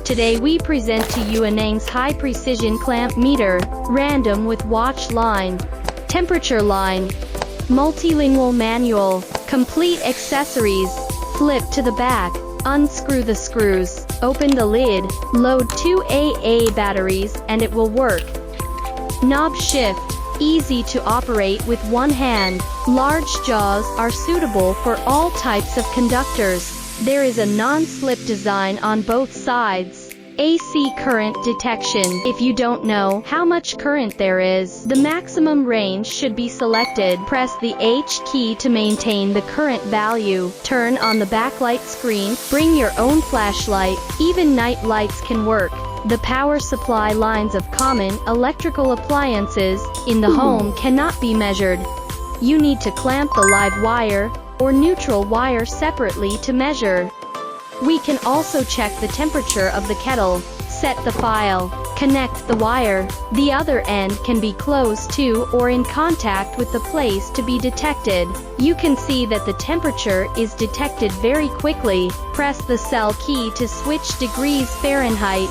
Today we present to you ANENG's high-precision clamp meter, random with watch line, temperature line, multilingual manual, complete accessories. Flip to the back, unscrew the screws, open the lid, load 2 AA batteries, and it will work. Knob shift, easy to operate with one hand. Large jaws are suitable for all types of conductors. There is a non-slip design on both sides. AC current detection. If you don't know how much current there is, the maximum range should be selected. Press the H key to maintain the current value. Turn on the backlight screen. Bring your own flashlight. Even night lights can work. The power supply lines of common electrical appliances in the home cannot be measured. You need to clamp the live wire or neutral wire separately to measure. We can also check the temperature of the kettle. Set the file. Connect the wire. The other end can be close to or in contact with the place to be detected. You can see that the temperature is detected very quickly. Press the cell key to switch degrees Fahrenheit.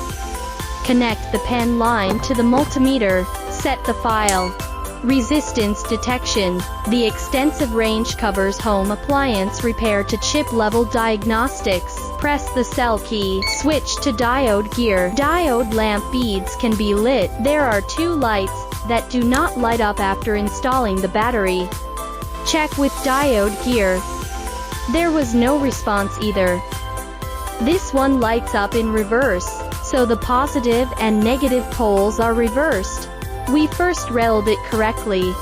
Connect the pen line to the multimeter. Set the file. Resistance detection. The extensive range covers home appliance repair to chip-level diagnostics. Press the cell key. Switch to diode gear. Diode lamp beads can be lit. There are 2 lights that do not light up after installing the battery. Check with diode gear. There was no response either. This one lights up in reverse, so the positive and negative poles are reversed. We first railed it correctly.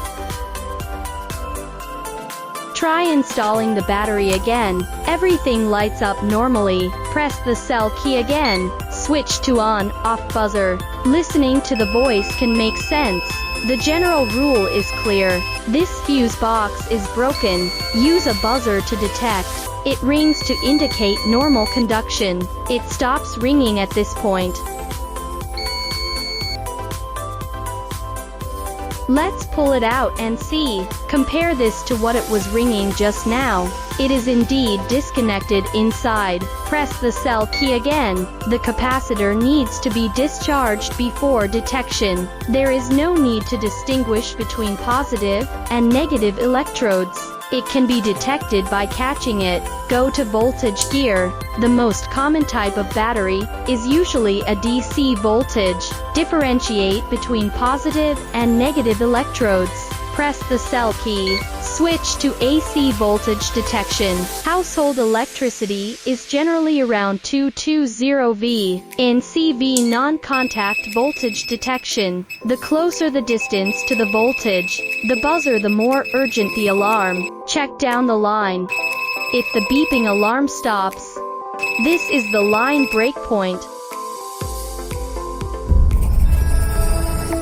Try installing the battery again. Everything lights up normally. Press the cell key again. Switch to on/off buzzer. Listening to the voice can make sense. The general rule is clear. This fuse box is broken. Use a buzzer to detect. It rings to indicate normal conduction. It stops ringing at this point. Let's pull it out and see. Compare this to what it was ringing just now. It is indeed disconnected inside. Press the cell key again. The capacitor needs to be discharged before detection. There is no need to distinguish between positive and negative electrodes. It can be detected by catching it. Go to voltage gear. The most common type of battery is usually a DC voltage. Differentiate between positive and negative electrodes. Press the cell key. Switch to AC voltage detection. Household electricity is generally around 220 V. NCV non-contact voltage detection. The closer the distance to the voltage, the buzzer, the more urgent the alarm. Check down the line. If the beeping alarm stops, this is the line breakpoint.